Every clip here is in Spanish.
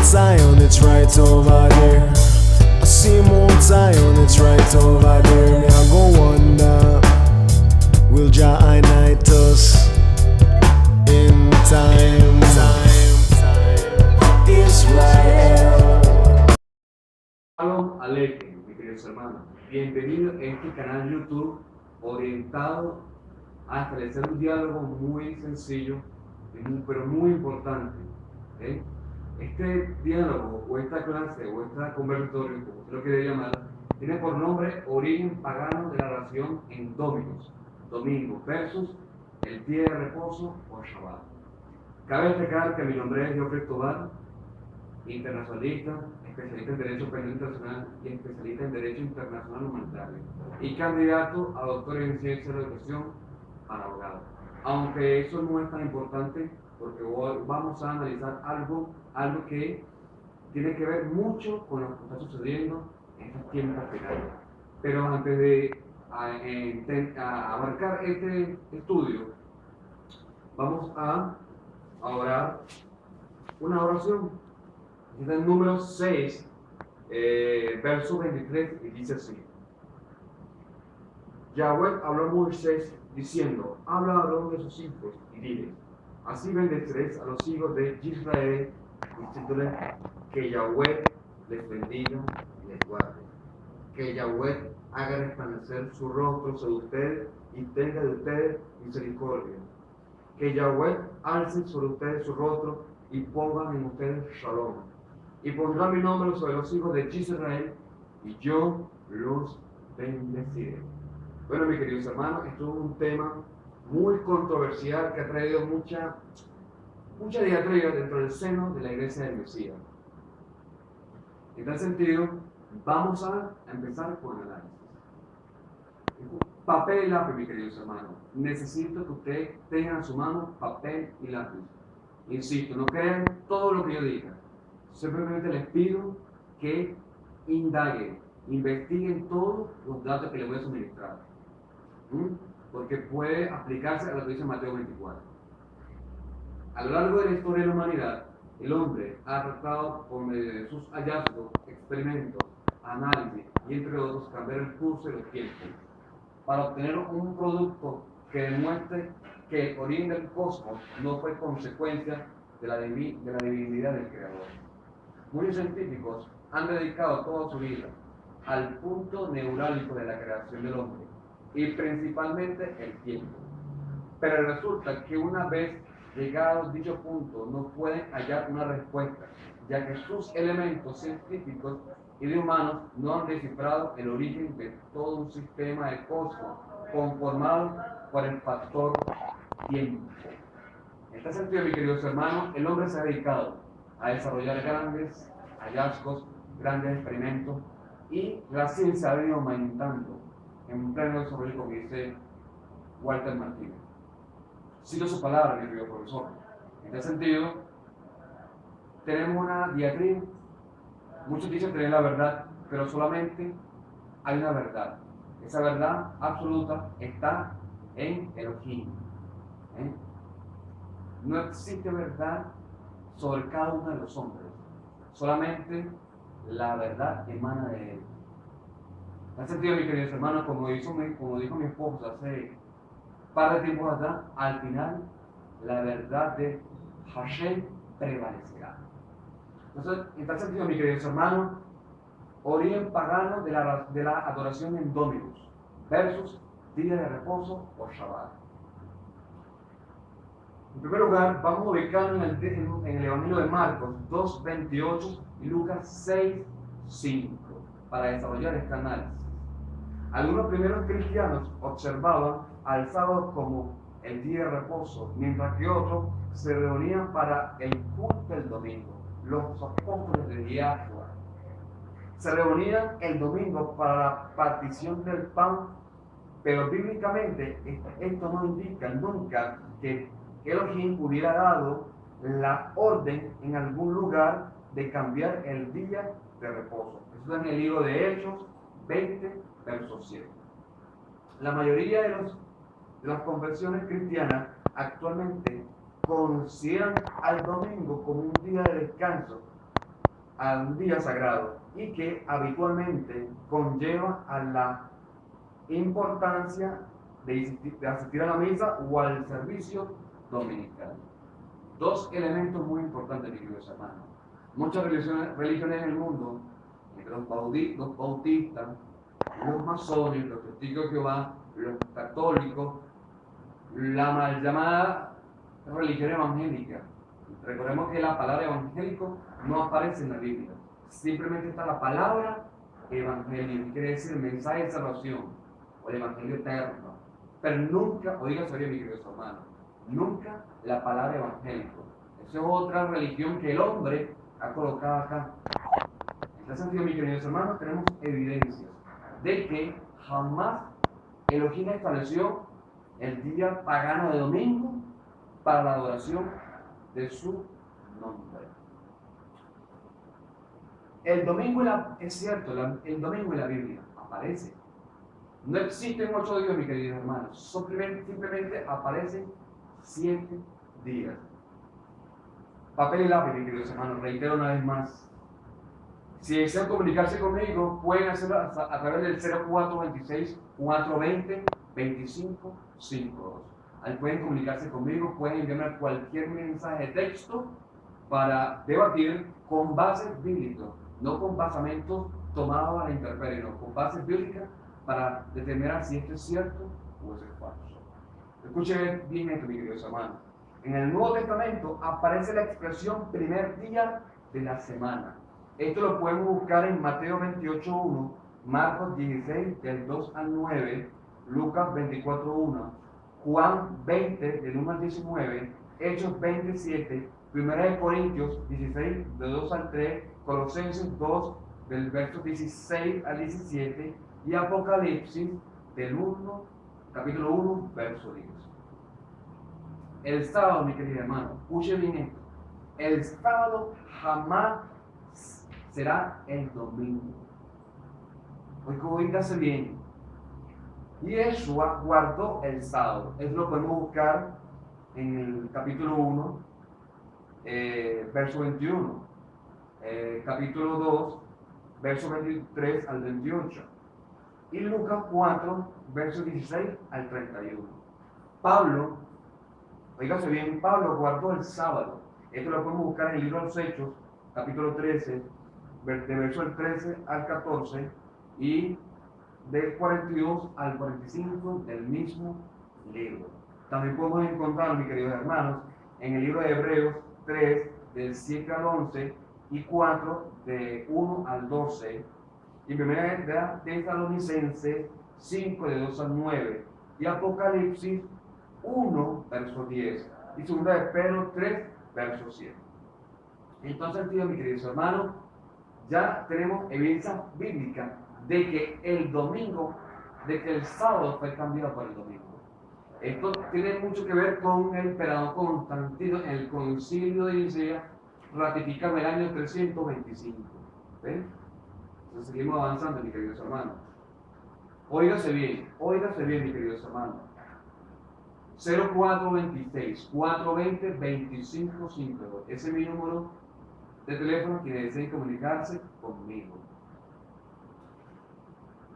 Zion, it's right over there. I see Mount Zion, it's right over there. Me I go wonder, will Jah unite us in time? Israel. Shalom Aleichem, mis queridos hermanos. Bienvenido a este canal YouTube orientado a establecer un diálogo muy sencillo, pero muy importante. ¿Okay? Este diálogo, o esta clase, o esta conversatorio, como usted lo quiere llamar, tiene por nombre Origen Pagano de la Oración en Dominos, domingo, versus el día de reposo o Shabbat. Cabe destacar que mi nombre es Geoffrey Tobar, internacionalista, especialista en Derecho Penal Internacional y especialista en Derecho Internacional Humanitario, y candidato a doctor en Ciencia de la Educación para abogado. Aunque eso no es tan importante, porque hoy vamos a analizar algo que tiene que ver mucho con lo que está sucediendo en estos tiempos finales. Pero antes de abarcar este estudio, vamos a orar una oración. Es el número 6, verso 23, y dice así: Yahweh habló a Moisés diciendo: habla a Aarón de sus hijos y dile: así bendeciréis a los hijos de Israel, diciéndoles que Yahweh les bendiga y les guarde, que Yahweh haga resplandecer su rostro sobre ustedes y tenga de ustedes misericordia, que Yahweh alce sobre ustedes su rostro y ponga en ustedes shalom, y pondrá mi nombre sobre los hijos de Israel, y yo los bendeciré. Bueno, mis queridos hermanos, esto es un tema muy controversial que ha traído mucha diatriba dentro del seno de la Iglesia del Mesías. En tal sentido, vamos a empezar con el análisis. Papel y lápiz, mis queridos hermanos. Necesito que ustedes tengan en su mano papel y lápiz. Insisto, no crean todo lo que yo diga. Simplemente les pido que indaguen, investiguen todos los datos que les voy a suministrar. Porque puede aplicarse a lo que dice Mateo 24. A lo largo de la historia de la humanidad, el hombre ha tratado por medio de sus hallazgos, experimentos, análisis y entre otros cambiar el curso de los tiempos para obtener un producto que demuestre que el origen del cosmos no fue consecuencia de la divinidad del Creador. Muchos científicos han dedicado toda su vida al punto neurálgico de la creación del hombre, y principalmente el tiempo. Pero resulta que una vez llegado a dicho punto no pueden hallar una respuesta, ya que sus elementos científicos y de humanos no han descifrado el origen de todo un sistema de cosmos conformado por el factor tiempo. En este sentido, mis queridos hermanos, el hombre se ha dedicado a desarrollar grandes hallazgos, grandes experimentos, y la ciencia ha venido aumentando en pleno desarrollo, como dice Walter Martínez. Cito su palabra, mi querido profesor. En este sentido, tenemos una diatriba. Muchos dicen tener la verdad, pero solamente hay una verdad. Esa verdad absoluta está en Elohim. No existe verdad sobre cada uno de los hombres. Solamente la verdad emana de él. En ese sentido, mis queridos hermanos, como dijo mi esposa hace un par de tiempos atrás, al final la verdad de Hashem prevalecerá. Entonces, en tal sentido, mis queridos hermanos, origen pagano de la adoración en Dominus versus día de reposo o Shabbat. En primer lugar, vamos a ubicarnos en el Evangelio de Marcos 2:28 y Lucas 6:5 para desarrollar este análisis. Algunos primeros cristianos observaban al sábado como el día de reposo, mientras que otros se reunían para el culto del domingo. Los apóstoles de Yahshua se reunían el domingo para la partición del pan, pero bíblicamente esto no indica nunca que Elohim hubiera dado la orden en algún lugar de cambiar el día de reposo. Eso está en el libro de Hechos 20, verso 7. La mayoría de las confesiones cristianas actualmente consideran al domingo como un día de descanso, a un día sagrado, y que habitualmente conlleva a la importancia de asistir a la misa o al servicio dominical. Dos elementos muy importantes, mis queridos hermanos. Muchas religiones en el mundo, entre los bautistas, los masones, los testigos de Jehová, los católicos, la mal llamada religión evangélica. Recordemos que la palabra evangélico no aparece en la Biblia. Simplemente está la palabra evangelio, quiere decir mensaje de salvación o el evangelio eterno. Pero nunca, oígase bien, mis queridos hermanos, nunca la palabra evangélico. Esa es otra religión que el hombre ha colocado acá. En ese sentido, mis queridos hermanos, tenemos evidencias de que jamás Elohim estableció el día pagano de domingo para la adoración de su nombre. El domingo es cierto, el domingo en la Biblia aparece. No existen 8 días, mis queridos hermanos. Simplemente aparecen 7 días. Papel y lápiz, mis queridos hermanos. Reitero una vez más. Si desean comunicarse conmigo, pueden hacerlo a través del 0426-420-2552. Ahí pueden comunicarse conmigo, pueden enviarme cualquier mensaje de texto para debatir con bases bíblicas, no con basamentos tomados a la intemperie, no, con bases bíblicas para determinar si esto es cierto o es falso. Escuchen bien esto, mis queridos hermanos. En el Nuevo Testamento aparece la expresión primer día de la semana. Esto lo pueden buscar en Mateo 28:1, Marcos 16, del 2 al 9, Lucas 24:1, Juan 20, del 1 al 19, Hechos 27, 1 Corintios 16, del 2 al 3, Colosenses 2, del verso 16 al 17, y Apocalipsis del 1, capítulo 1, verso 10. El sábado, mi querido hermano, escuche bien esto. El sábado jamás será el domingo. Oígase bien. Yeshua guardó el sábado. Eso lo podemos buscar en el capítulo 1, verso 21. Capítulo 2, verso 23 al 28. Y Lucas 4, verso 16 al 31. Pablo, oígase bien, Pablo guardó el sábado. Esto lo podemos buscar en el libro de los Hechos, capítulo 13, de verso del 13 al 14 y del 42 al 45 del mismo libro. También podemos encontrar, mis queridos hermanos, en el libro de Hebreos 3, del 7 al 11 y 4, de 1 al 12, y primera de Tesalonicenses 5, de 2 al 9, y Apocalipsis 1, verso 10, y segunda de Pedro 3, verso 7. Entonces, tío, mis queridos hermanos, ya tenemos evidencia bíblica de que el domingo, de que el sábado fue cambiado por el domingo. Esto tiene mucho que ver con el emperador Constantino en el concilio de Nicea, ratificado en el año 325. ¿Ven? Entonces seguimos avanzando, mis queridos hermanos. Óigase bien, mis queridos hermanos. 0426 420 2552. Ese es mi número de teléfono que deseen comunicarse conmigo.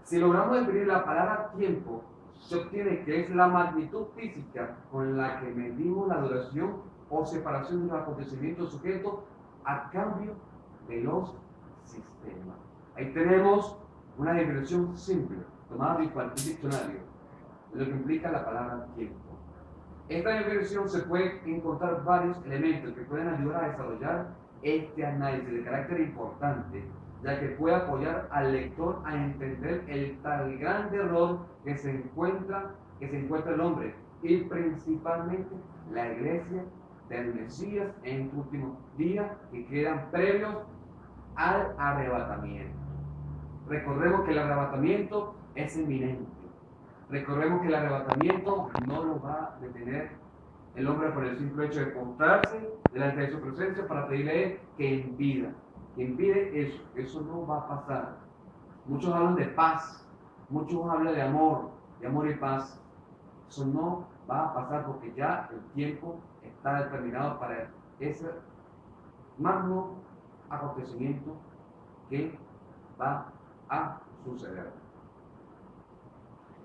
Si logramos definir la palabra tiempo, se obtiene que es la magnitud física con la que medimos la duración o separación de los acontecimientos sujetos a cambio de los sistemas. Ahí tenemos una definición simple, tomada de cualquier diccionario, de lo que implica la palabra tiempo. Esta definición se puede encontrar varios elementos que pueden ayudar a desarrollar este análisis de carácter importante, ya que puede apoyar al lector a entender el tal gran error que se encuentra el hombre y principalmente la iglesia del Mesías en estos últimos días que quedan previos al arrebatamiento. Recordemos que el arrebatamiento es inminente. Recordemos que el arrebatamiento no lo va a detener el hombre por el simple hecho de postrarse delante de su presencia para pedirle que impida. Que impide eso. Eso no va a pasar. Muchos hablan de paz. Muchos hablan de amor y paz. Eso no va a pasar porque ya el tiempo está determinado para ese magno acontecimiento que va a suceder.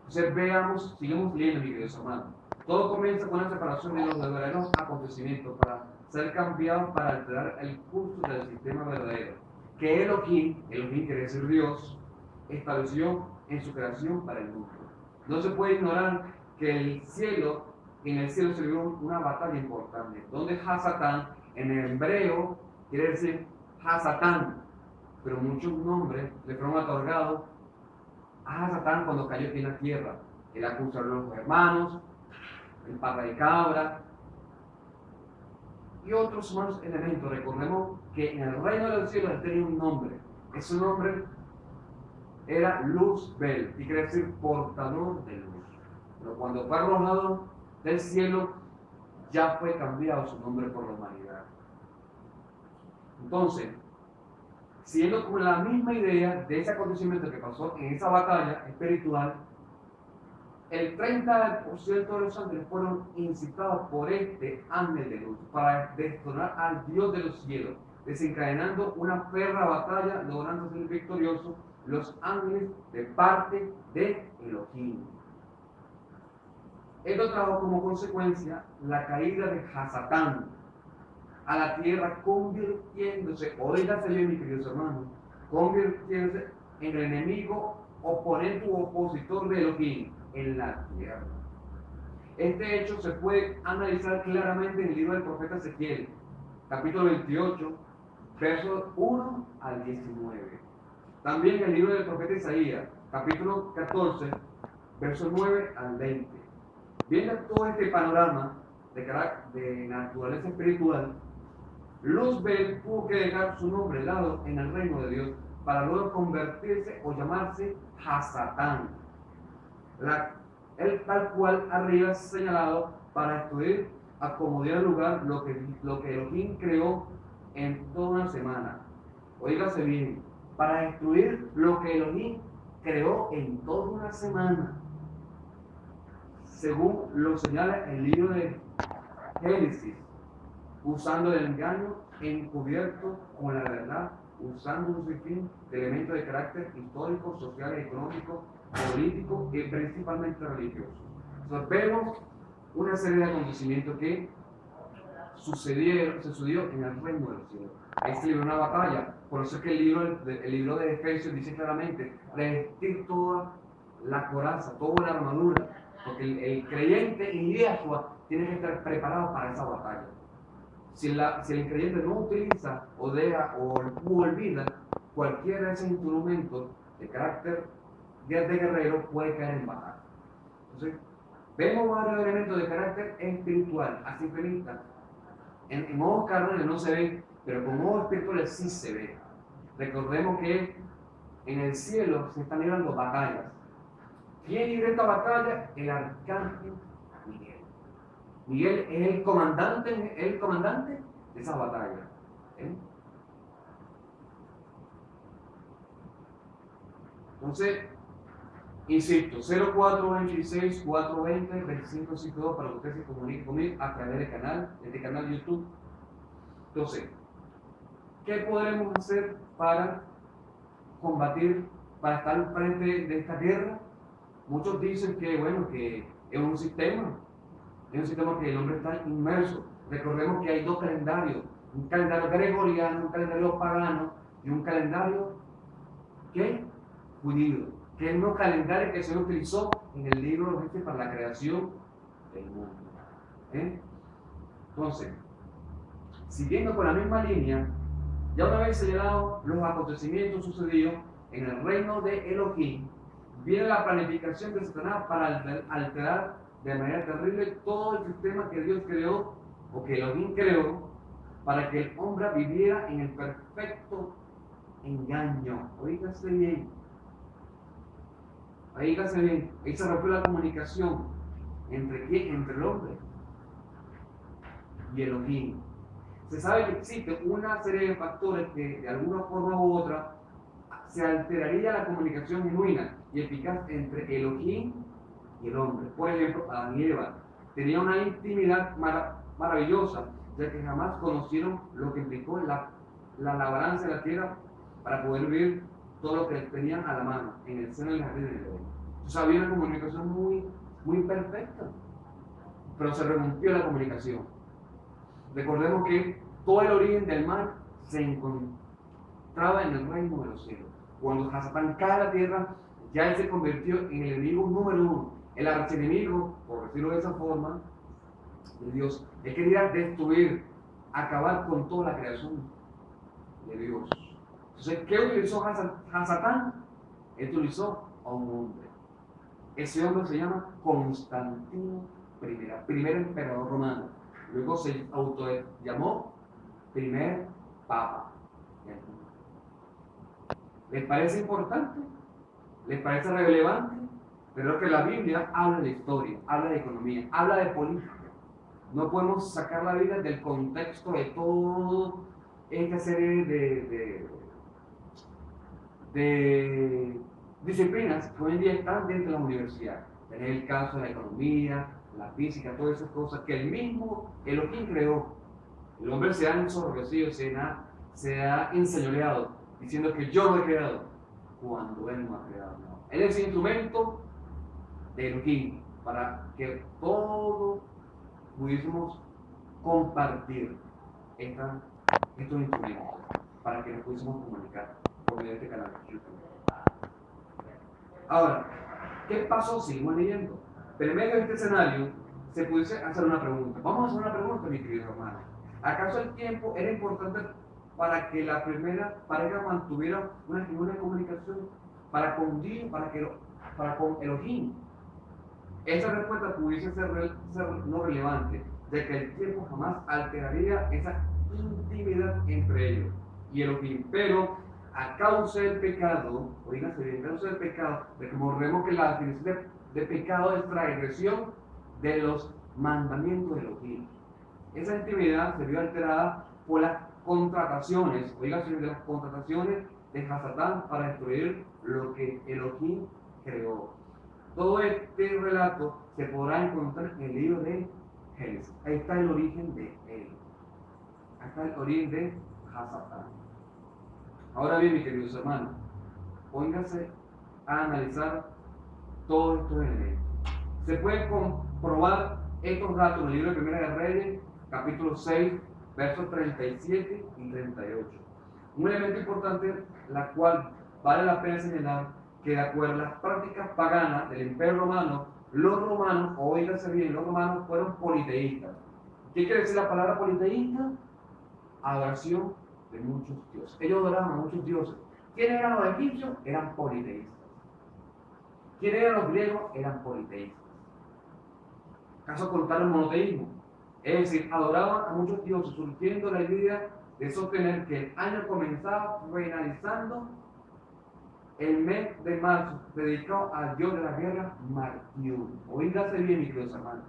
Entonces sigamos leyendo, mi queridos hermanos. Todo comienza con la separación de los verdaderos acontecimientos para ser cambiados para alterar el curso del sistema verdadero que Elohim quiere decir Dios, estableció en su creación para el mundo. No se puede ignorar que en el cielo se vivió una batalla importante, donde Hasatán, en el hebreo, quiere decir Hasatán, pero muchos nombres le fueron otorgados a Hasatán cuando cayó aquí en la tierra. El acusador de los hermanos, el pata de cabra y otros más elementos. Recordemos que en el reino de los cielos él tenía un nombre. Ese nombre era Luzbel, y quiere decir portador de luz. Pero cuando fue arrojado del cielo, ya fue cambiado su nombre por la humanidad. Entonces, siguiendo con la misma idea de ese acontecimiento que pasó en esa batalla espiritual, el 30% de los ángeles fueron incitados por este ángel de luz para destronar al Dios de los cielos, desencadenando una férrea batalla, logrando ser victoriosos los ángeles de parte de Elohim. Esto trajo como consecuencia la caída de Hasatán a la tierra, convirtiéndose, oígase bien, mis queridos hermanos, convirtiéndose en el enemigo, oponente u opositor de Elohim en la tierra. Este hecho se puede analizar claramente en el libro del profeta Ezequiel, capítulo 28, versos 1 al 19. También en el libro del profeta Isaías, capítulo 14, versos 9 al 20. Viendo todo este panorama de naturaleza espiritual, Luzbel tuvo que dejar su nombre helado en el reino de Dios para luego convertirse o llamarse Hasatán, el tal cual arriba señalado para destruir, acomodar el lugar lo que Elohim creó en toda una semana. Oígase bien, para destruir lo que Elohim creó en toda una semana, según lo señala el libro de Génesis, usando el engaño encubierto con la verdad, usando un sinfín de elementos de carácter histórico, social, económico, político y principalmente religioso. Entonces vemos una serie de acontecimientos que sucedió en el reino de los cielos. Ahí se libró una batalla, por eso es que el libro de Efesios dice claramente, revestir toda la coraza, toda la armadura, porque el creyente en Yeshua tiene que estar preparado para esa batalla. Si el creyente no utiliza o deja o olvida cualquiera de esos instrumentos de carácter de guerrero, puede caer en batalla. Entonces, vemos varios elementos de carácter espiritual a simple vista. En ojos carnales no se ve, pero con ojos espirituales sí se ve. Recordemos que en el cielo se están librando batallas. ¿Quién libra esta batalla? El arcángel Miguel. Miguel es el comandante de esa batalla. Entonces, insisto, 0426 420 2552 para que usted se comunique conmigo a través del canal, de este canal de YouTube. Entonces, ¿qué podremos hacer para combatir, para estar al frente de esta guerra? Muchos dicen que, bueno, que es un sistema que el hombre está inmerso. Recordemos que hay dos calendarios, un calendario gregoriano, un calendario pagano y un calendario judío, que es un calendario que se utilizó en el libro de Génesis para la creación del mundo. Entonces, siguiendo con la misma línea, ya una vez señalados los acontecimientos sucedidos en el reino de Elohim, viene la planificación de Satanás para alterar de manera terrible todo el sistema que Dios creó, o que Elohim creó, para que el hombre viviera en el perfecto engaño. Oígase bien. Oígase bien. Ahí se rompió la comunicación. ¿Entre quién? Entre el hombre y Elohim. Se sabe que existe una serie de factores que de alguna forma u otra se alteraría la comunicación genuina y eficaz entre Elohim y el hombre. Por ejemplo, Adán y Eva tenían una intimidad maravillosa, ya que jamás conocieron lo que implicó la labranza de la tierra para poder vivir todo lo que tenían a la mano en el seno del jardín de Edén. Entonces había una comunicación muy perfecta, pero se rompió la comunicación. Recordemos que todo el origen del mal se encontraba en el reino de los cielos. Cuando Hasatán cae a la tierra, ya él se convirtió en el enemigo número uno, el archienemigo, por decirlo de esa forma, de Dios. Él quería destruir, acabar con toda la creación de Dios. Entonces, ¿qué utilizó Hasatán? Él utilizó a un hombre. Ese hombre se llama Constantino I, primer emperador romano. Luego se autollamó primer papa. ¿Les parece importante? ¿Les parece relevante? Pero que la Biblia habla de historia, habla de economía, habla de política. No podemos sacar la Biblia del contexto de toda esta serie de disciplinas que hoy en día están dentro de la universidad. Tener el caso de la economía, la física, todas esas cosas que el mismo Elohim creó. El hombre se ha ensorbecido, se ha enseñoreado, diciendo que yo lo he creado, cuando él no ha creado. No. Él es el instrumento de Elohim para que todos pudiésemos compartir estos instrumentos, para que nos pudiésemos comunicar por medio de este canal de YouTube. Ahora, ¿qué pasó? Seguimos leyendo. Pero en medio de este escenario, se pudiese hacer una pregunta. Vamos a hacer una pregunta, mi querido hermano. ¿Acaso el tiempo era importante para que la primera pareja mantuviera una genuina comunicación para con Dios, para con Elohim? Esa respuesta pudiese ser no relevante, ya que el tiempo jamás alteraría esa intimidad entre ellos y Elohim. Pero a causa del pecado, oígase bien, a causa del pecado, recordemos que la definición de pecado es transgresión de los mandamientos de Elohim. Esa intimidad se vio alterada por las contrataciones, oígase, de las contrataciones de Hasatán para destruir lo que Elohim creó. Todo este relato se podrá encontrar en el libro de Génesis. Ahí está el origen de él. Ahí está el origen de Hasatán. Ahora bien, mis queridos hermanos, pónganse a analizar todos estos elementos. Se pueden comprobar estos datos en el libro de Primera de Reyes, capítulo 6, versos 37 y 38. Un elemento importante, la cual vale la pena señalar, que de acuerdo a las prácticas paganas del Imperio Romano, los romanos, oígase bien, los romanos fueron politeístas. ¿Qué quiere decir la palabra politeísta? Adoración de muchos dioses. Ellos adoraban a muchos dioses. ¿Quiénes eran los egipcios? Eran politeístas. ¿Quiénes eran los griegos? Eran politeístas. Caso contrario al monoteísmo. Es decir, adoraban a muchos dioses, surgiendo la idea de sostener que el año comenzaba finalizando el mes de marzo, dedicado al dios de la guerra, Martión. Oígase bien, mis queridos hermanos,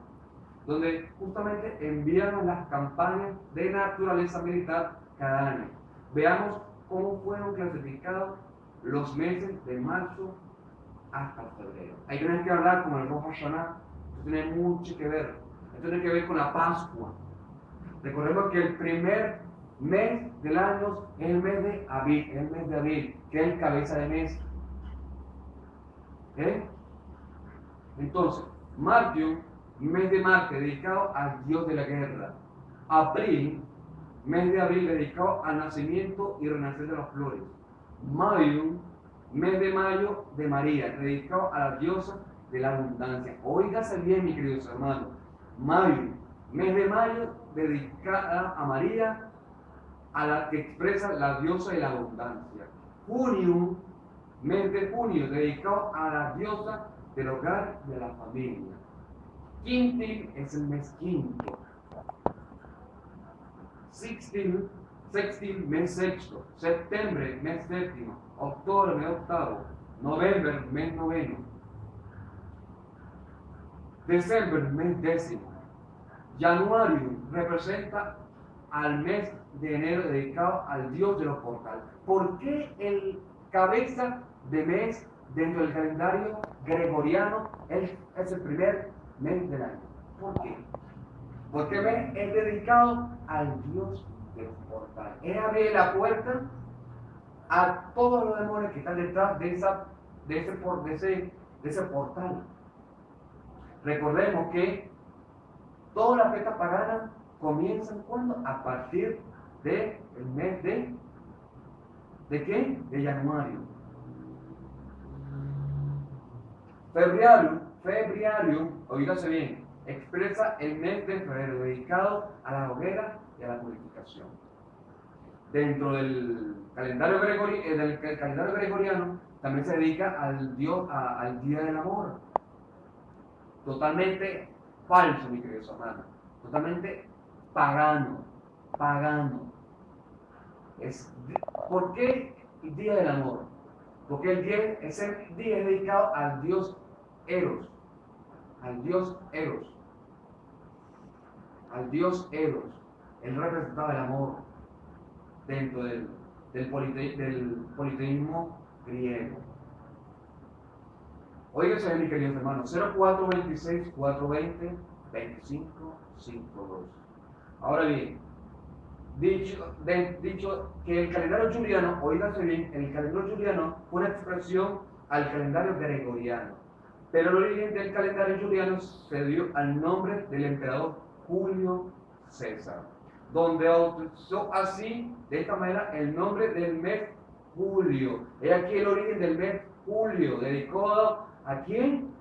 donde justamente enviaron las campañas de naturaleza militar cada año. Veamos cómo fueron clasificados los meses de marzo hasta febrero. Hay que hablar como el Rosh Hashanah. Esto tiene mucho que ver. Esto tiene que ver con la Pascua. Recordemos que el primer mes del año es el mes de Abril, que es el cabeza de mes. Entonces, Martión, mes de Marte, dedicado al dios de la guerra. Abril, mes de abril, dedicado al nacimiento y renacer de las flores. Mayo, mes de mayo de María, dedicado a la diosa de la abundancia. Óigase bien, mis queridos hermanos. Mayo, Mes de mayo dedicada a María, a la que expresa la diosa de la abundancia. Junio, mes de junio, dedicado a la diosa del hogar y de la familia. Quintil es el mes quinto. Sextil, mes sexto. Septiembre, mes séptimo. Octubre, mes octavo. Noviembre, mes noveno. Diciembre, mes décimo. Januario representa al mes de enero dedicado al dios de los portales. ¿Por qué el cabeza de mes dentro del calendario gregoriano es el primer mes del año? ¿Por qué? Porque mes es dedicado al dios de los portales. Él abre la puerta a todos los demonios que están detrás de ese portal. Recordemos que todas las fiestas paganas comienzan ¿cuándo? A partir del mes ¿de qué? De Januario. Febriario, oígase bien, expresa el mes de febrero dedicado a la hoguera y a la purificación. Dentro del calendario gregoriano también se dedica al Día del Amor. Totalmente falso, mi querido hermano. Totalmente pagano. ¿Por qué el Día del Amor? Porque ese día es dedicado al dios Eros. Al dios Eros. Él representaba el amor dentro del politeísmo griego. Óigase, mis queridos hermanos, 0426 420 2552. Ahora bien, dicho que el calendario juliano, oígase bien, el calendario juliano fue una expresión al calendario gregoriano, pero el origen del calendario juliano se dio al nombre del emperador Julio César, donde utilizó así, de esta manera, el nombre del mes julio. He aquí el origen del mes julio, dedicado ¿a quién?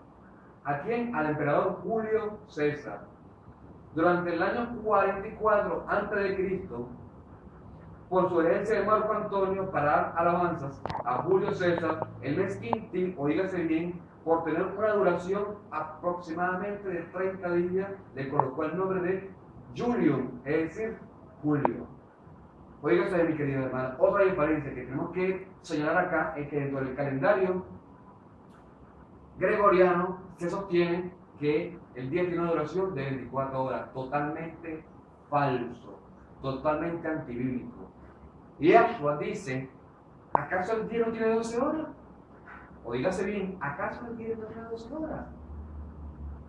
Al emperador Julio César. Durante el año 44 a.C., por sugerencia de Marco Antonio para dar alabanzas a Julio César, el mes quintil, oígase bien, por tener una duración aproximadamente de 30 días, le colocó el nombre de Julium, es decir, Julio. Oígase, mi querido hermano, otra diferencia que tenemos que señalar acá es que dentro del calendario gregoriano se sostiene que el día tiene una duración de 24 horas, totalmente falso, totalmente antibíblico. Y Yahshua dice, ¿acaso el día no tiene 12 horas? Oígase bien, ¿acaso el día no tiene 12 horas?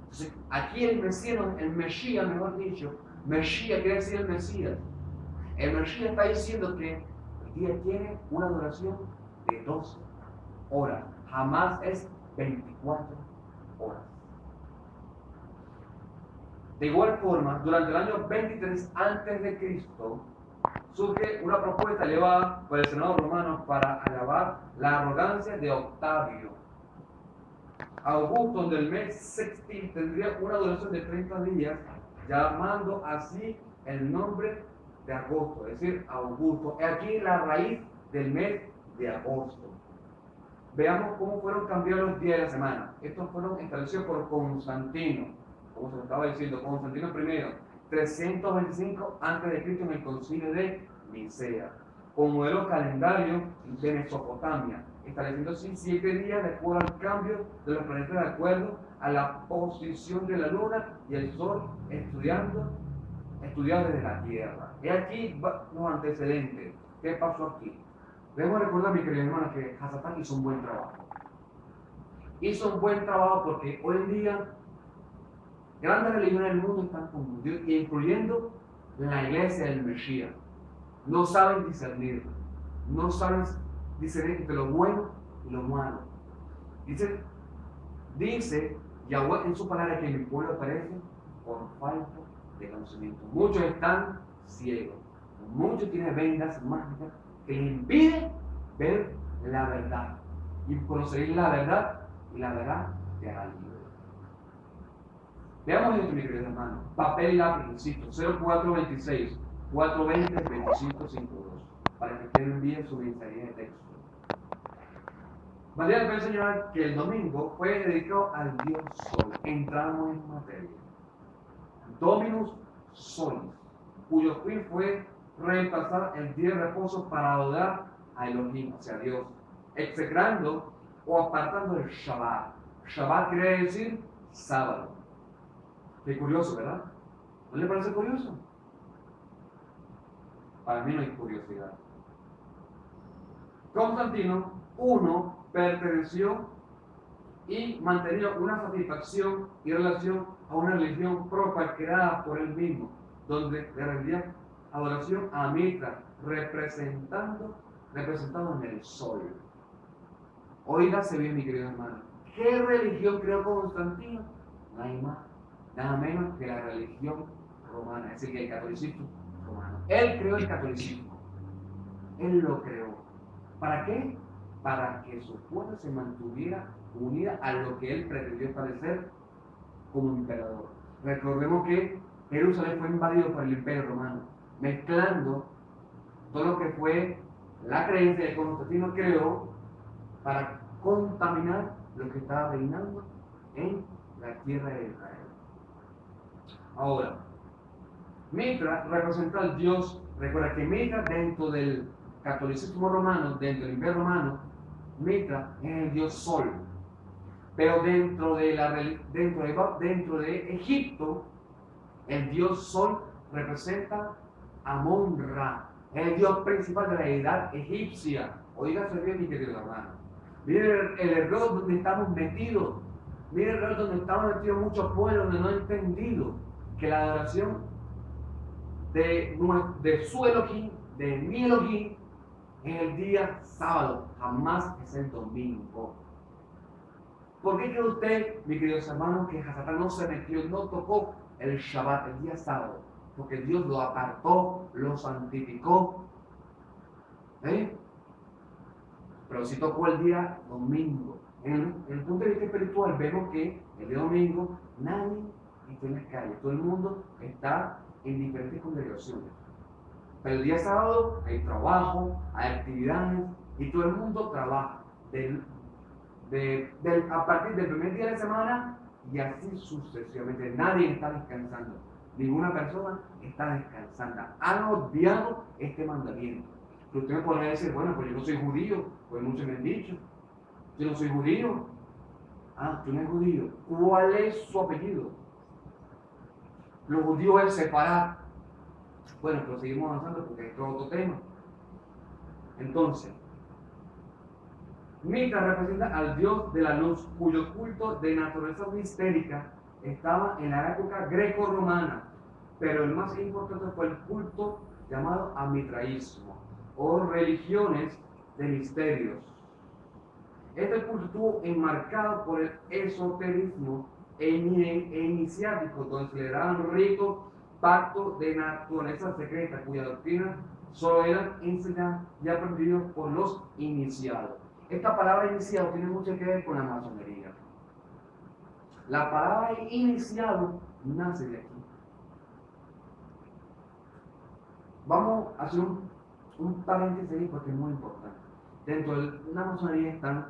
Entonces, aquí el Mesías, mejor dicho, Mesías quiere decir el Mesías. El Mesías está diciendo que el día tiene una duración de 12 horas, jamás es 24 horas. De igual forma, durante el año 23 a.C., surge una propuesta elevada por el Senado romano para alabar la arrogancia de Octavio. Augusto, donde el mes sextil tendría una duración de 30 días, llamando así el nombre de agosto, es decir, Augusto. Aquí la raíz del mes de agosto. Veamos cómo fueron cambiados los días de la semana. Estos fueron establecidos por Constantino, como se lo estaba diciendo, Constantino I, 325 a.C. en el concilio de Nicea, con modelo calendario de Mesopotamia, estableciendo así 7 días de acuerdo al cambio de los planetas, de acuerdo a la posición de la luna y el sol, estudiado desde la Tierra. Y aquí los antecedentes. ¿Qué pasó aquí? Debemos recordar, mi querido hermano, que Hasatán hizo un buen trabajo. Hizo un buen trabajo porque hoy en día grandes religiones del mundo están confundidas, incluyendo la iglesia del Mesías. No saben discernir entre lo bueno y lo malo. Dice Yahweh en su palabra que mi pueblo perece por falta de conocimiento. Muchos están ciegos, muchos tienen vendas mágicas que les impiden ver la verdad y conocer la verdad, y la verdad te hará libre. Veamos esto, mi querido hermano. Papel y lápiz, insisto, 0426 420 2552, para que usted me envíe su mensajería de texto. Valdría la pena señalar que el domingo fue dedicado al Dios Sol. Entramos en materia. Dominus Solis, cuyo fin fue reemplazar el día de reposo para adorar a Elohim, o sea, Dios, execrando o apartando el Shabbat. Shabbat quiere decir sábado. Qué curioso, ¿verdad? ¿No le parece curioso? Para mí no hay curiosidad. Constantino I perteneció y mantenía una satisfacción y relación a una religión propia creada por él mismo, donde le rendía adoración a Mitra, representado en el sol. Óigase bien, mi querido hermano, ¿qué religión creó Constantino? Nada más, nada menos que la religión romana, es decir, que el catolicismo romano. Él creó el catolicismo, él lo creó. ¿Para qué? Para que su pueblo se mantuviera unida a lo que él pretendió establecer como emperador. Recordemos que Jerusalén fue invadido por el Imperio Romano, mezclando todo lo que fue la creencia que Constantino creó para contaminar lo que estaba reinando en la tierra de Israel. Ahora, Mitra representa al Dios. Recuerda que Mitra, dentro del catolicismo romano, dentro del Imperio Romano, Mitra es el Dios Sol. Pero dentro de Egipto, el Dios Sol representa a Amon-Ra, el Dios principal de la deidad egipcia. Oígase bien, mi querido hermano. Miren el error donde estamos metidos. Miren el error donde estamos metidos muchos pueblos donde no han entendido que la adoración de su Elohim, de mi Elohim, es el día sábado, jamás es el domingo. ¿Por qué cree usted, mi queridos hermanos, que Hasatán no se metió, no tocó el Shabbat, el día sábado? Porque Dios lo apartó, lo santificó. Pero sí tocó el día domingo. En el punto de vista espiritual, vemos que el día domingo nadie está en las calles, todo el mundo está en diferentes congregaciones. Pero el día sábado hay trabajo, hay actividades y todo el mundo trabaja. A partir del primer día de la semana y así sucesivamente. Nadie está descansando. Ninguna persona está descansando. Han obviado este mandamiento. Pero usted me podrá decir, bueno, pues yo no soy judío. Pues muchos me han dicho, yo no soy judío. Ah, tú no eres judío. ¿Cuál es su apellido? Los judíos es separar. Bueno, pero seguimos avanzando porque esto es otro tema. Entonces, Mitra representa al dios de la luz, cuyo culto de naturaleza mistérica estaba en la época greco-romana, pero el más importante fue el culto llamado amitraísmo, o religiones de misterios. Este culto estuvo enmarcado por el esoterismo e iniciático, donde se le daban ritos, pactos de naturaleza secreta, cuya doctrina solo eran enseñadas y aprendidas por los iniciados. Esta palabra iniciado tiene mucho que ver con la masonería. La palabra iniciado nace de aquí. Vamos a hacer un paréntesis porque es muy importante. Dentro de la masonería están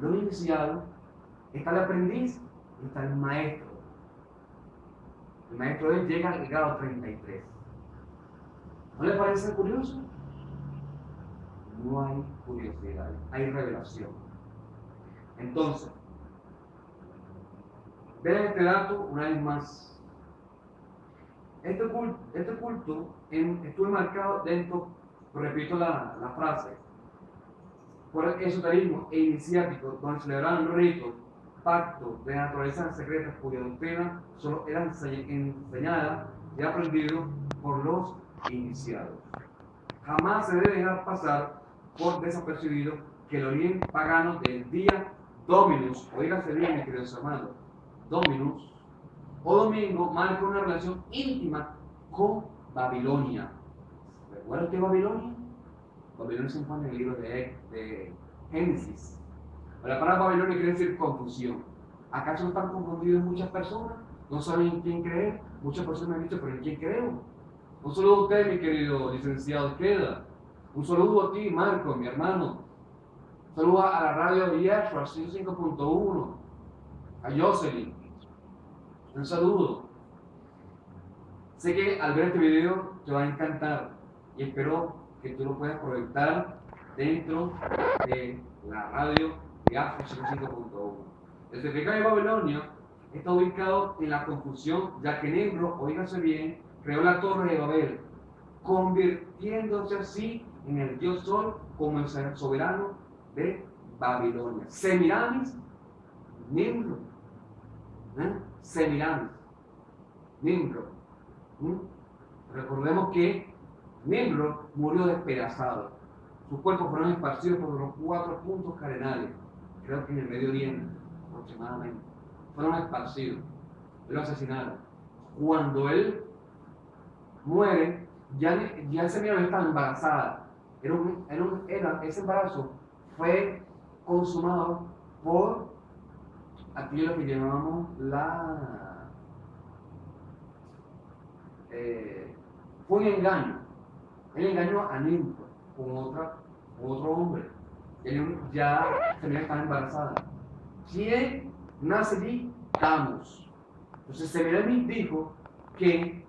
los iniciados, está el aprendiz y está el maestro. El maestro llega al grado 33. ¿No le parece curioso? No hay curiosidad, hay revelación. Entonces, vean este dato una vez más. Este culto estuvo enmarcado dentro, repito la frase, por el esoterismo e iniciático, donde celebraban ritos, pactos de naturaleza secreta, cuya doctrina solo era enseñada y aprendida por los iniciados. Jamás se debe dejar pasar por desapercibido que el origen pagano del día Dominus, oígase bien, mis queridos hermanos, Dominus o domingo marca una relación íntima con Babilonia. ¿Recuerda usted Babilonia? Babilonia se encuentra en el libro de Génesis. La palabra Babilonia quiere decir confusión. ¿Acaso están confundidos muchas personas? no saben en quién creer. Muchas personas me han dicho, pero ¿en quién creo? Un saludo a usted, mi querido licenciado Queda. Un saludo a ti, Marco, mi hermano. Un saludo a la radio Yeshua 105.1. A Jocelyn. Un saludo. Sé que al ver este video te va a encantar y espero que tú lo puedas proyectar dentro de la radio Yeshua 105.1. El certificado de Babilonia está ubicado en la confusión, ya que Nimrod, oígase bien, creó la torre de Babel, convirtiéndose así en el dios Sol como el soberano de Babilonia. Semiramis, Nimrod. Semiramis, Nimrod. Recordemos que Nimrod murió despedazado. Sus cuerpos fueron esparcidos por los 4 puntos cardenales, creo que en el Medio Oriente, aproximadamente. Fueron esparcidos. Él lo asesinaron. Cuando él muere, ya Semiramis estaba embarazada. Ese embarazo fue consumado por aquello que llamamos fue un engaño. Él engañó a Nimrod con otro hombre. Ya Semiramis estaba embarazada. ¿Quién nace allí? Camus. Entonces Semiramis dijo que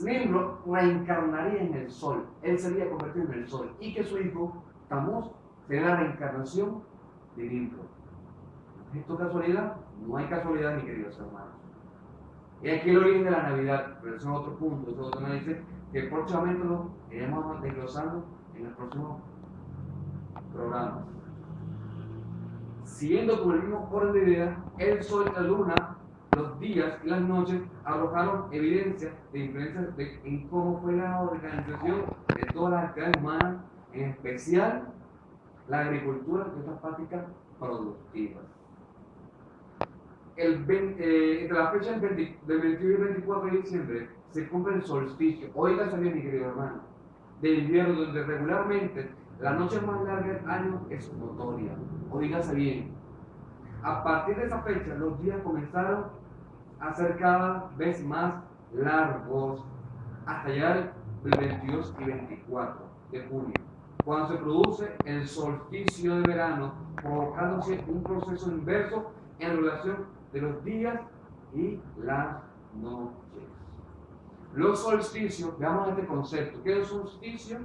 Nimrod reencarnaría en el sol. Él sería convertido en el sol. Y que su hijo, Camus, sería la reencarnación de Nimrod. ¿Es esto casualidad? No hay casualidad, mis queridos hermanos. Y aquí el origen de la Navidad, pero eso es otro punto, eso es otro análisis que próximamente lo iremos desglosando en el próximo programa. Siguiendo con el mismo orden de ideas, el sol y la luna, los días y las noches arrojaron evidencia de influencias en cómo fue la organización de todas las actividades humanas, en especial la agricultura y otras prácticas productivas. Entre la fecha del 21 y 24 de diciembre se cumple el solsticio. Óigase bien, mi querido hermano, de invierno, donde regularmente la noche más larga del año es notoria. Óigase bien. A partir de esa fecha, los días comenzaron a ser cada vez más largos hasta llegar el 22 y 24 de junio, cuando se produce el solsticio de verano, provocándose un proceso inverso en relación de los días y las noches. Los solsticios, veamos este concepto. ¿Qué es un solsticio?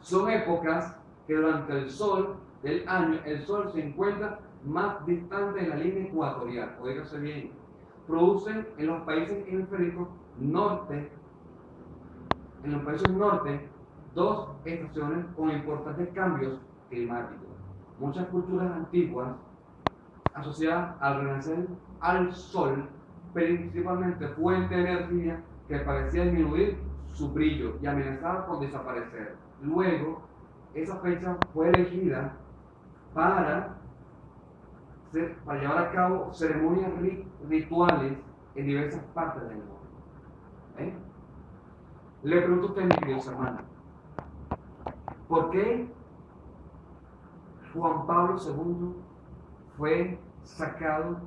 Son épocas que durante el sol del año, el sol se encuentra más distante de la línea ecuatorial. Óigase bien. Producen en los países hemisféricos norte, dos estaciones con importantes cambios climáticos. Muchas culturas antiguas asociadas al renacer al sol, principalmente fuente de energía que parecía disminuir su brillo y amenazaba con desaparecer. Luego, esa fecha fue elegida para llevar a cabo ceremonias rituales en diversas partes del mundo. Le pregunto a usted, mis queridos hermanos, ¿por qué Juan Pablo II fue sacado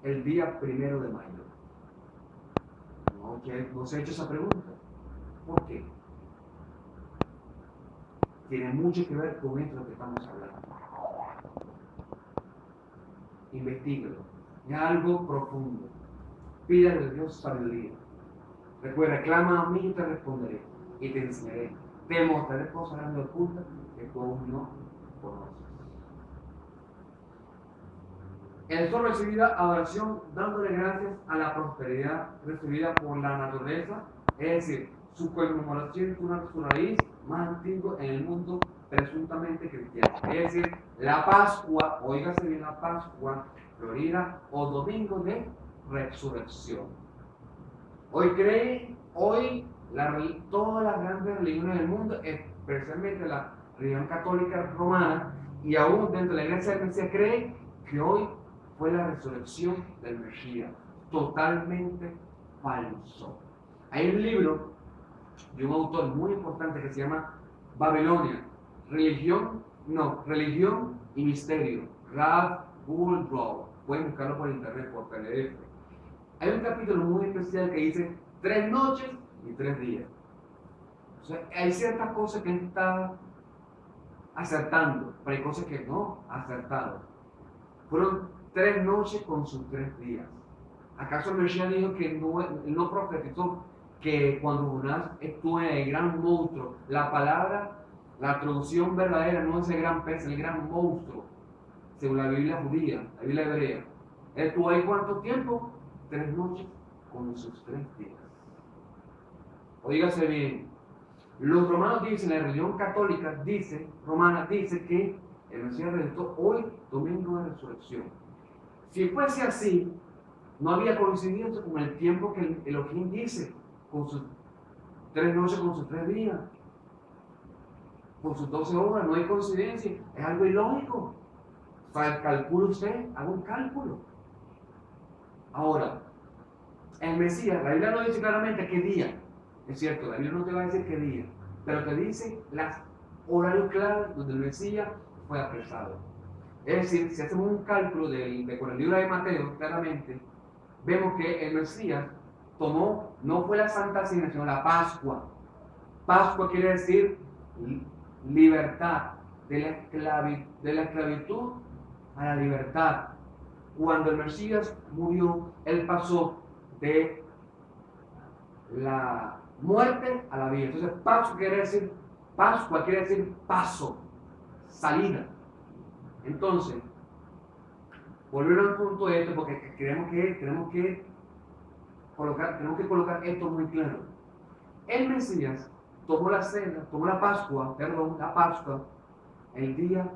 el día 1 de mayo? No se ha hecho esa pregunta. ¿Por qué? Tiene mucho que ver con esto de lo que estamos hablando. Investíguelo. Es algo profundo. Pídale a Dios sabiduría. Recuerda, clama a mí y te responderé. Y te enseñaré. Te mostraré cosas grandes ocultas que tú aún no conoces. El sol recibía adoración dándole gracias a la prosperidad recibida por la naturaleza, es decir, su conmemoración con su raíz más antigua en el mundo presuntamente cristiano. Es decir, la Pascua, óigase bien, la Pascua florida o domingo de resurrección. Todas las grandes religiones del mundo, especialmente la religión católica romana y aún dentro de la iglesia del Mesías, cree que hoy fue la resurrección del Mesías. Totalmente falso. Hay un libro de un autor muy importante que se llama Babilonia, Religión y Misterio, Rav Woodrow. pueden buscarlo por internet, por PDF. Hay un capítulo muy especial que dice 3 noches y 3 días. O sea, hay ciertas cosas que él está acertando, pero hay cosas que no ha acertado. Fueron 3 noches con sus 3 días. ¿Acaso el Mesías dijo que no profetizó que cuando Jonás estuvo en el gran monstruo, la palabra, la traducción verdadera no es el gran pez, el gran monstruo, según la Biblia judía, la Biblia hebrea? ¿Estuvo ahí cuánto tiempo? 3 noches con sus 3 días. Oígase bien, los romanos dicen, la religión católica romana dice que el Mesías resucitó hoy, domingo de resurrección. Si fuese así, no había coincidencia con el tiempo que Elohim dice, con sus 3 noches, con sus 3 días, con sus 12 horas, no hay coincidencia, es algo ilógico. O sea, calcule usted, haga un cálculo. Ahora, el Mesías, la Biblia no dice claramente qué día, es cierto, la Biblia no te va a decir qué día, pero te dice las horarios claves donde el Mesías fue apresado. Es decir, si hacemos un cálculo con el libro de Mateo, claramente, vemos que el Mesías tomó, no fue la Santa Cena, sino la Pascua. Pascua quiere decir libertad, de la esclavitud a la libertad. Cuando el Mesías murió, él pasó de la muerte a la vida. Entonces, Pascua quiere decir paso, salida. Entonces, volvieron al punto de esto porque tenemos que colocar esto muy claro. El Mesías tomó la Pascua el día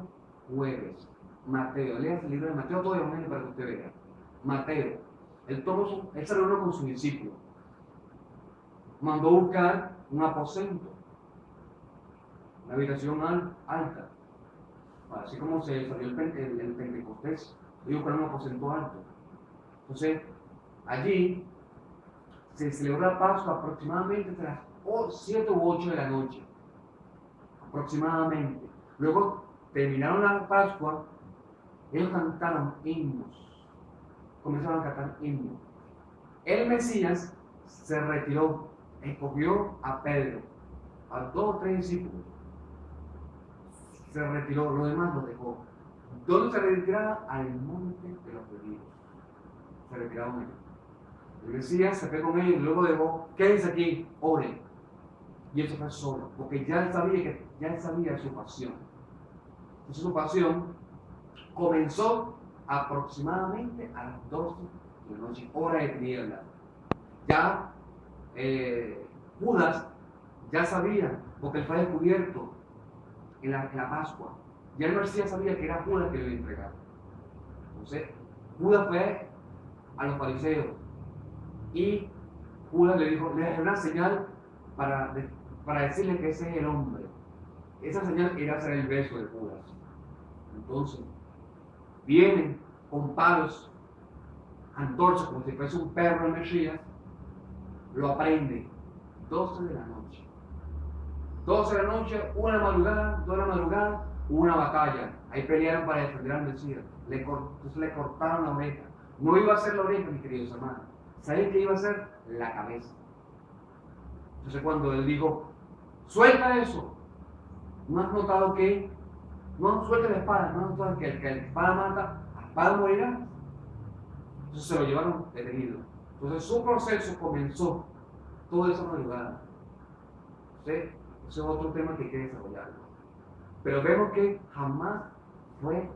jueves. Mateo, lea el libro de Mateo todo el evangelio para que usted vea. Mateo, él se reunió con sus discípulos, mandó buscar un aposento, una habitación alta, así como se salió el Pentecostés, iba a buscar un aposento alto. Entonces, allí se celebró la Pascua aproximadamente entre las 7 u 8 de la noche, aproximadamente. Luego terminaron la Pascua, ellos cantaron himnos, comenzaron a cantar himnos. El Mesías se retiró, escogió a Pedro, a 2 o 3 discípulos, se retiró, los demás los dejó. ¿Dónde se retiraba? Al monte de los olivos. Se retiraron ellos. El Mesías se fue con ellos y luego dejó, quédense aquí, oren. Y él se fue solo, porque ya él sabía su pasión. Entonces su pasión comenzó aproximadamente a las 12 de la noche, hora de tiniebla. Ya Judas ya sabía, porque él fue descubierto en la Pascua. Ya el Mesías sabía que era Judas que lo iba a entregar. Entonces, Judas fue a los fariseos y Judas le dio una señal para decirle que ese es el hombre. Esa señal era hacer el beso de Judas. Entonces, vienen con palos, antorchas, como si fuese un perro el Mesías, lo aprenden. 12 de la noche. 12 de la noche, 1 de la madrugada, 2 de la madrugada, hubo una batalla. Ahí pelearon para defender al Mesías. Entonces le cortaron la oreja. No iba a ser la oreja, mis queridos hermanos. ¿Saben qué iba a ser? La cabeza. Entonces cuando él dijo, suelta eso, ¿no has notado que no suelta la espada? ¿No has notado que la espada mata, la espada morirá? Entonces se lo llevaron detenido. Entonces su proceso comenzó toda esa madrugada. ¿Sí? Ese es otro tema que hay que desarrollarlo. Pero vemos que jamás fue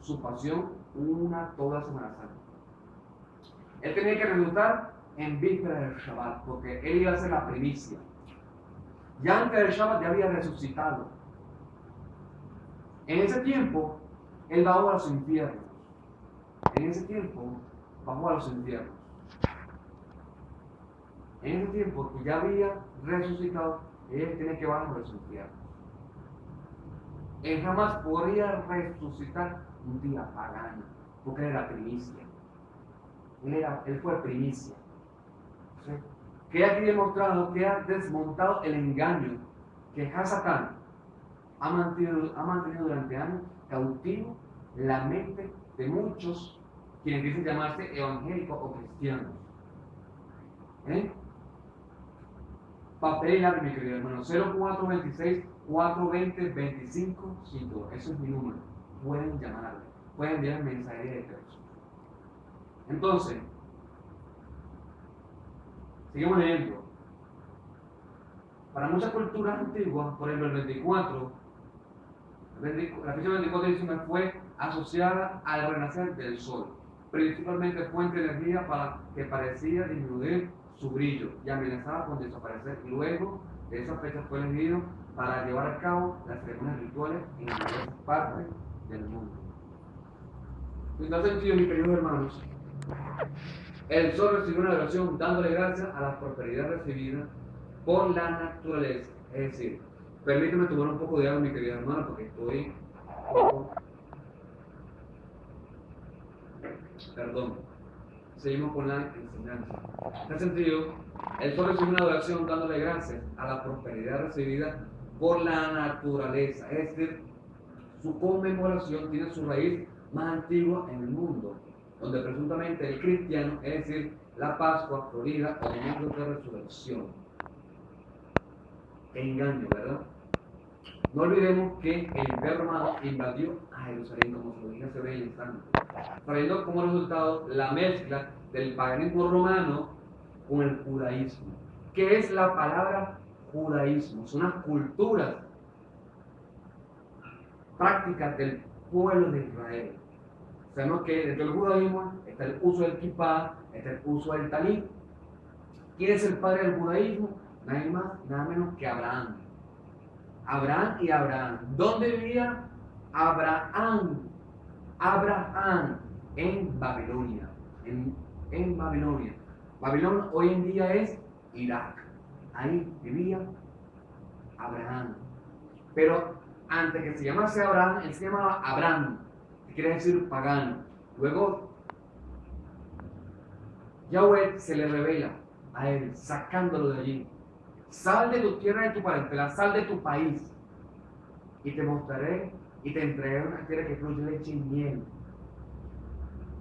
su pasión toda Semana Santa. Él tenía que resucitar en víspera del Shabbat, porque él iba a ser la primicia. Ya antes del Shabbat ya había resucitado. En ese tiempo, él bajó a los infiernos. En ese tiempo, bajó a los infiernos. En ese tiempo que ya había resucitado, él tenía que bajar a los infiernos. Él jamás podría resucitar un día pagano, porque era la primicia. Él fue primicia. ¿Sí? Queda aquí demostrado que ha desmontado el engaño que Hasatán ha mantenido durante años cautivo la mente de muchos quienes dicen llamarse evangélicos o cristianos. Papel y lápiz, mi querido hermano. 0426 420 2552. Eso es mi número. Pueden llamarme. Pueden enviar mensajes de texto. Entonces, seguimos leyendo. Para muchas culturas antiguas, por ejemplo, el 24, la fecha 24 de diciembre fue asociada al renacer del sol, principalmente fuente de energía para que parecía disminuir su brillo y amenazaba con desaparecer. Luego de esa fecha fue elegido para llevar a cabo las ceremonias rituales en diversas partes del mundo. En tal sentido, mis queridos hermanos, el sol recibió una adoración dándole gracias a la prosperidad recibida por la naturaleza. Es decir, permíteme tomar un poco de agua, mi querida hermana, porque estoy Perdón. Seguimos con la enseñanza. En este sentido, el sol recibe una adoración dándole gracias a la prosperidad recibida por la naturaleza. Es decir, su conmemoración tiene su raíz más antigua en el mundo, donde presuntamente el cristiano, es decir, la Pascua, Florida o domingo de resurrección. Qué engaño, ¿verdad? No olvidemos que el Imperio Romano invadió a Jerusalén, como se lo dije hace 20 años, trayendo como resultado la mezcla del paganismo romano con el judaísmo. ¿Qué es la palabra judaísmo? Son las culturas, prácticas del pueblo de Israel. Sabemos que dentro del judaísmo está el uso del kippah, está el uso del talit. ¿Quién es el padre del judaísmo? Nadie más, nada menos que Abraham. Abraham y Abraham. ¿Dónde vivía Abraham? Abraham en Babilonia. En Babilonia. Babilonia hoy en día es Irak. Ahí vivía Abraham. Pero antes que se llamase Abraham, él se llamaba Abraham, que quiere decir pagano. Luego Yahweh se le revela a él, sacándolo de allí. Sal de tu tierra y de tu parentela, sal de tu país, y te mostraré y te entregaré una tierra que fluye leche y miel.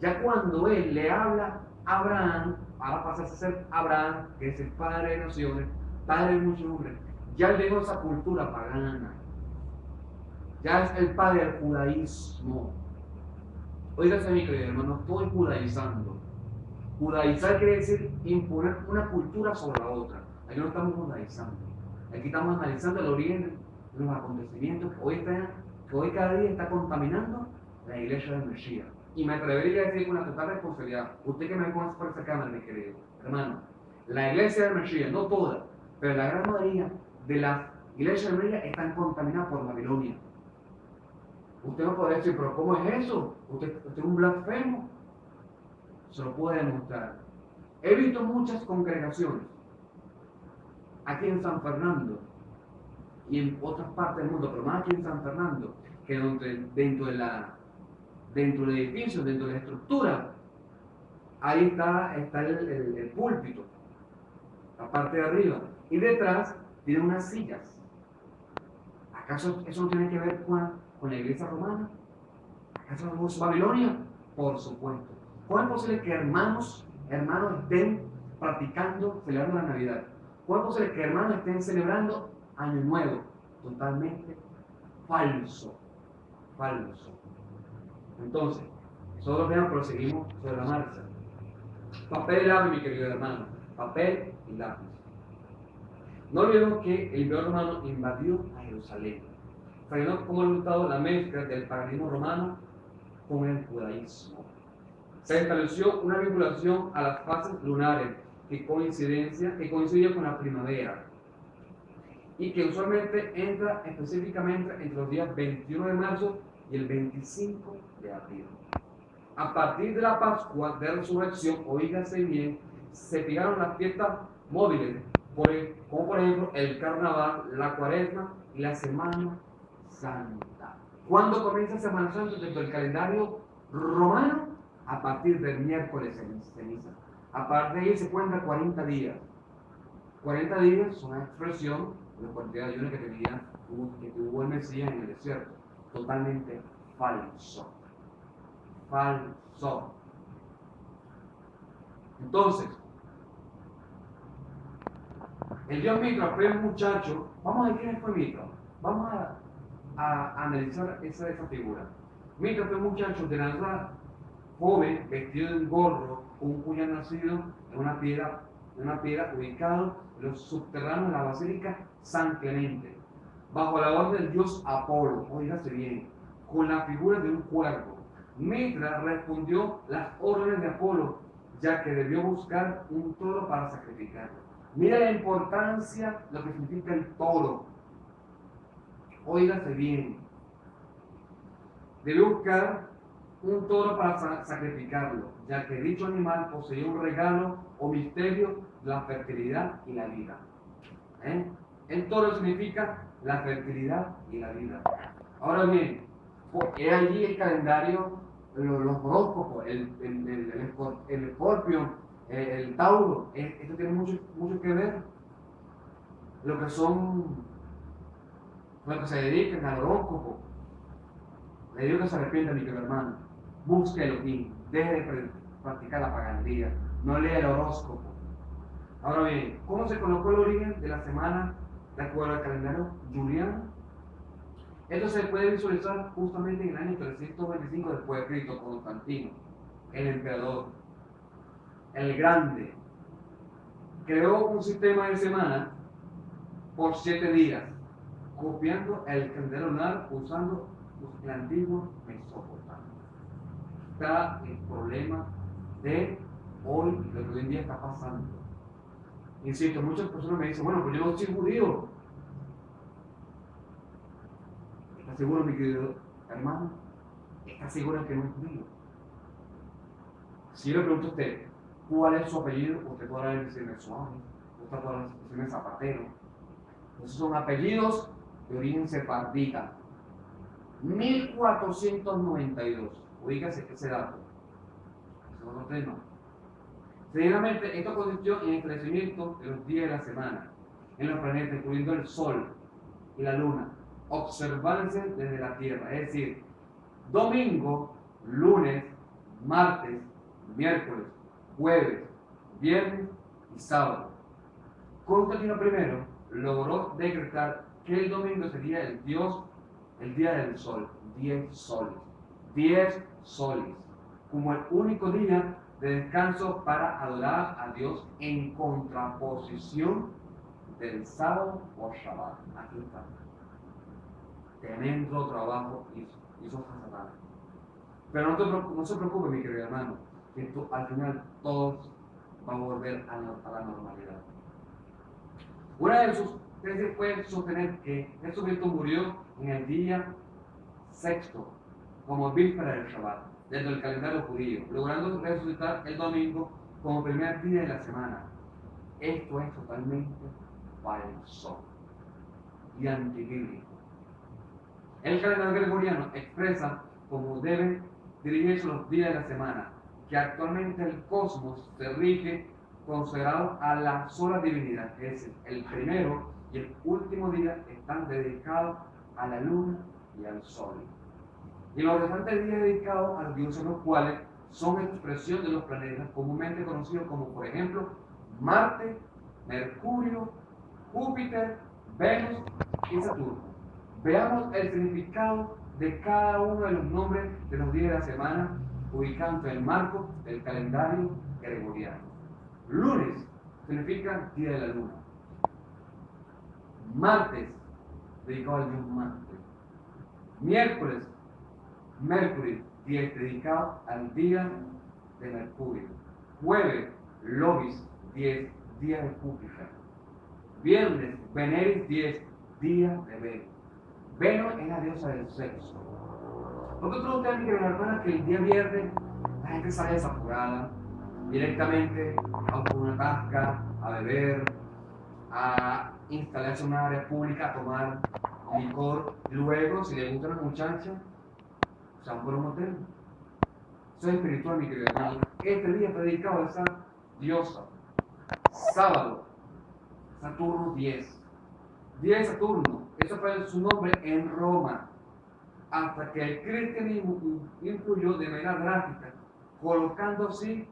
Ya cuando él le habla a Abraham, ahora pasa a ser Abraham, que es el padre de naciones, padre de muchos hombres. Ya él dejó esa cultura pagana. Ya es el padre del judaísmo. Oígase, mi querido hermano, estoy judaizando. Judaizar quiere decir imponer una cultura sobre la otra. Aquí no estamos judaizando. Aquí estamos analizando el origen de los acontecimientos que hoy cada día está contaminando la iglesia del Mesías. Y me atrevería a decir con una total responsabilidad, usted que me conoce por esa cámara, mi querido hermano, la iglesia del Mesías, no toda, pero la gran mayoría de las iglesias del Mesías están contaminadas por Babilonia. Usted no puede decir, pero ¿cómo es eso? ¿Usted es un blasfemo? Se lo puede demostrar. He visto muchas congregaciones aquí en San Fernando y en otras partes del mundo, pero más aquí en San Fernando, que dentro del edificio, dentro de la estructura, ahí está el púlpito, la parte de arriba, y detrás tiene unas sillas. ¿Acaso eso no tiene que ver con la iglesia romana? ¿Acaso no es Babilonia? Por supuesto. ¿Cómo es posible que hermanos estén practicando, celebrando la Navidad? ¿Cómo es posible que hermanos estén celebrando Año Nuevo? Totalmente falso. Falso. Entonces, nosotros vean, proseguimos sobre la marcha. Papel y lápiz, mi querido hermano. Papel y lápiz. No olvidemos que el Imperio Romano invadió a Jerusalén, trayendo como resultado la mezcla del paganismo romano con el judaísmo. Se estableció una vinculación a las fases lunares que coincidía con la primavera y que usualmente entra específicamente entre los días 21 de marzo y el 25 de abril. A partir de la Pascua de Resurrección, oígase bien, se fijaron las fiestas móviles, como por ejemplo el Carnaval, la Cuaresma y la Semana Santa. ¿Cuándo comienza Semana Santa dentro del calendario romano? A partir del miércoles ceniza. A partir de ahí se cuentan 40 días. 40 días son una expresión de la cantidad de ayuno que tuvo el Mesías en el desierto. Totalmente falso. Falso. Entonces, el dios Mitra fue un muchacho. Vamos a ver quién fue Mitra. Vamos a analizar esa figura. Mitra fue un muchacho de la joven, vestido de un gorro, un puñal nacido en una piedra ubicado en los subterráneos de la Basílica San Clemente, bajo la orden del dios Apolo, oígase bien, con la figura de un cuervo. Mitra respondió las órdenes de Apolo, ya que debió buscar un toro para sacrificarlo. Mira la importancia, lo que significa el toro. Óigase bien. Debió buscar un toro para sacrificarlo, ya que dicho animal poseía un regalo o misterio de la fertilidad y la vida. El toro significa la fertilidad y la vida. Ahora bien, he allí el calendario, los horóscopos, el escorpio, el tauro. Esto tiene mucho que ver. Lo que se dedican al horóscopo. Le digo que se arrepienta, mi querido hermano. Busque Elohim, deje de practicar la pagandía, no lea el horóscopo. Ahora bien, ¿cómo se colocó el origen de la semana de acuerdo al calendario juliano? Esto se puede visualizar justamente en el año 325 después de Cristo, Constantino, el emperador, el grande, creó un sistema de semana por 7 días, copiando el calendario lunar usando el antiguo Mesopotamia. Está el problema de hoy, lo que hoy en día está pasando. Insisto, muchas personas me dicen, bueno, pues yo no soy judío. ¿Estás seguro, mi querido hermano? ¿Estás seguro que no es judío? Si yo le pregunto a usted, ¿cuál es su apellido? Usted podrá decirme Suárez, usted podrá decirme Zapatero. Esos son apellidos de origen sefardita. 1492. Oígase ese dato. Ese es otro tema. Seguidamente, esto consistió en el crecimiento de los días de la semana, en los planetas, incluyendo el Sol y la Luna, observándose desde la Tierra. Es decir, domingo, lunes, martes, miércoles, jueves, viernes y sábado. Constantino I logró decretar que el domingo sería el día del sol, 10 soles. 10 soles, como el único día de descanso para adorar a Dios en contraposición del sábado o Shabbat. Aquí está. Tremendo trabajo hizo Satanás. Pero no se preocupe, mi querido hermano, que al final todos van a volver a la normalidad. Una de sus tesis fue sostener que Jesucristo murió en el día sexto, como víspera del Shabbat, dentro del calendario judío, logrando resucitar el domingo como primer día de la semana. Esto es totalmente falso y antibíblico. El calendario gregoriano expresa cómo deben dirigirse los días de la semana, que actualmente el cosmos se rige consagrado a la sola divinidad, es decir, el primero y el último día están dedicados a la luna y al sol. Y los restantes días dedicados a los dioses, los cuales son expresión de los planetas comúnmente conocidos como, por ejemplo, Marte, Mercurio, Júpiter, Venus y Saturno. Veamos el significado de cada uno de los nombres de los días de la semana, ubicando el marco del calendario gregoriano. Lunes significa día de la luna. Martes, dedicado al dios Marte. Miércoles, Mercury, día dedicado al día de Mercurio. Jueves, Lobis, 10 días de Júpiter. Viernes, Veneris, 10 días de Venus. Venus es la diosa del sexo. ¿Por qué pregunté a mi querida hermana que el día viernes la gente sale desapurada, directamente a una tasca, a beber, a instalarse en una área pública, a tomar licor, luego, si le gusta a una muchacha, se van por un hotel? Eso es espiritual, mi querido hermano. Este día está dedicado a esa diosa. Sábado, Saturno 10. Día de Saturno, eso fue su nombre en Roma, hasta que el cristianismo influyó de manera drástica, colocando así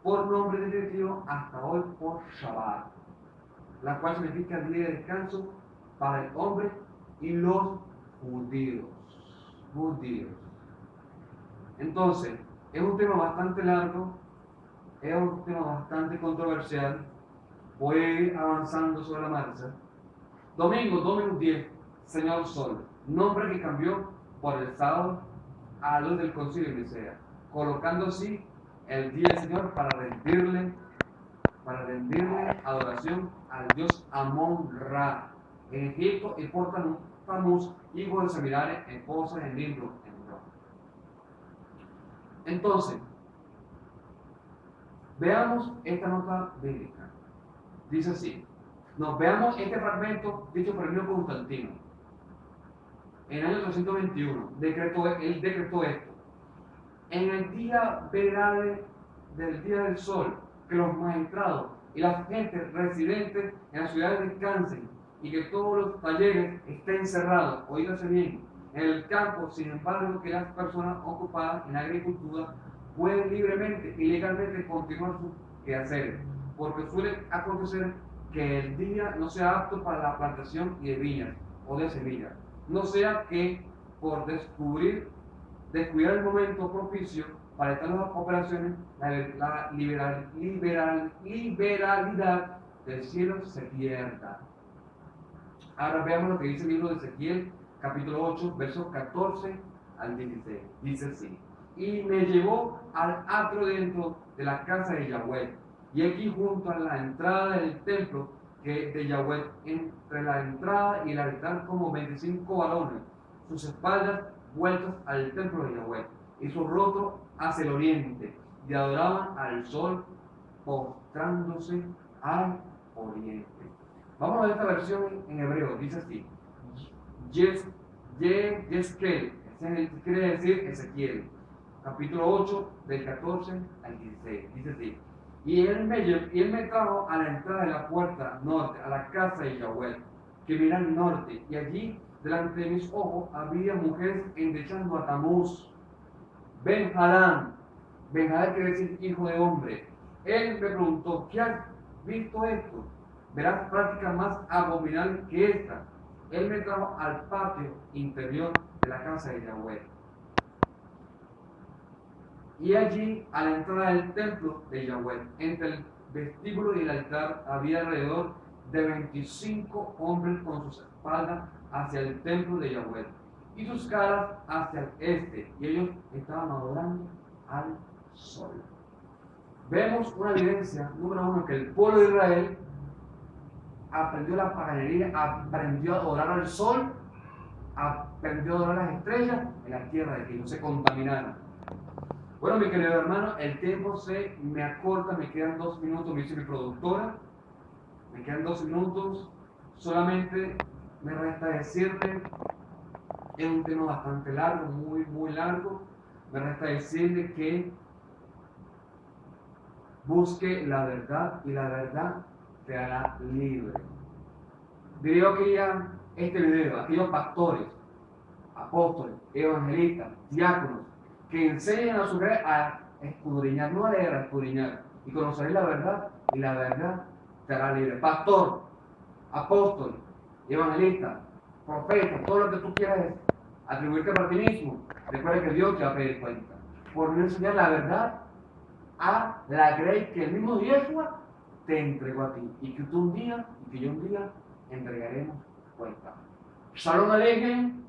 por nombre definitivo hasta hoy por Shabbat, la cual significa día de descanso para el hombre y los judíos. Entonces, es un tema bastante largo, es un tema bastante controversial. Voy a ir avanzando sobre la marcha. Domingo 10, Señor Sol, nombre que cambió por el sábado a la luz del concilio de Nicea, colocando así el día del Señor para rendirle adoración al dios Amón-Ra en Egipto, y por Tamuz, hijo de Semirares, esposa de Nimrod en Roma. Entonces, veamos esta nota bíblica. Dice así: veamos este fragmento dicho por el mismo Constantino. En el año 321, él decretó esto: en el día venerable del día del sol, que los magistrados y las gentes residentes en las ciudades descansen, y que todos los talleres estén cerrados. Oídase bien, en el campo, sin embargo, que las personas ocupadas en la agricultura pueden libremente y legalmente continuar sus quehaceres, porque suele acontecer que el día no sea apto para la plantación de viñas o de semillas, no sea que por descuidar el momento propicio para estas nuevas operaciones, la liberalidad del cielo se pierda. Ahora veamos lo que dice el libro de Ezequiel, capítulo 8, versos 14 al 16. Dice así: y me llevó al atrio dentro de la casa de Yahweh, y aquí junto a la entrada del templo de Yahweh, entre la entrada y el altar, como 25 varones, sus espaldas vueltas al templo de Yahweh, y su rostro hacia el oriente, y adoraban al sol, postrándose al oriente. Vamos a ver esta versión en hebreo. Dice así: Yeskel, quiere decir Ezequiel, capítulo 8, del 14 al 16. Dice así: y él me trajo a la entrada de la puerta norte, a la casa de Yahweh, que mira al norte, y allí delante de mis ojos había mujeres endechando a Tamuz, Ben-Hadad quiere decir hijo de hombre. Él me preguntó: ¿qué has visto esto? Verás práctica más abominable que esta. Él me trajo al patio interior de la casa de Yahweh, y allí, a la entrada del templo de Yahweh, entre el vestíbulo y el altar, había alrededor de 25 hombres con sus espaldas hacia el templo de Yahweh y sus caras hacia el este, y ellos estaban adorando al sol. Vemos una evidencia, número uno, que el pueblo de Israel aprendió la paganería, aprendió a adorar al sol, aprendió a adorar las estrellas en la tierra, de que no se contaminaran. Bueno, mi querido hermano, el tiempo se me acorta, me quedan 2 minutos, me dice mi productora, me quedan 2 minutos, solamente me resta decirle, es un tema bastante largo, muy largo, me resta decirle que busque la verdad, y la verdad te hará libre. Video que ya este video, aquellos pastores, apóstoles, evangelistas, diáconos, que enseñan a su vez a escudriñar, no a leer, a escudriñar, y conoceréis la verdad, y la verdad te hará libre. Pastor, apóstol, evangelista, profeta, todo lo que tú quieras atribuirte para ti mismo, recuerda que Dios te va a pedir cuenta por no enseñar la verdad a la grey que el mismo Yeshua te entregó a ti, y que tú un día, y que yo un día entregaremos cuenta. Shalom Aleichem.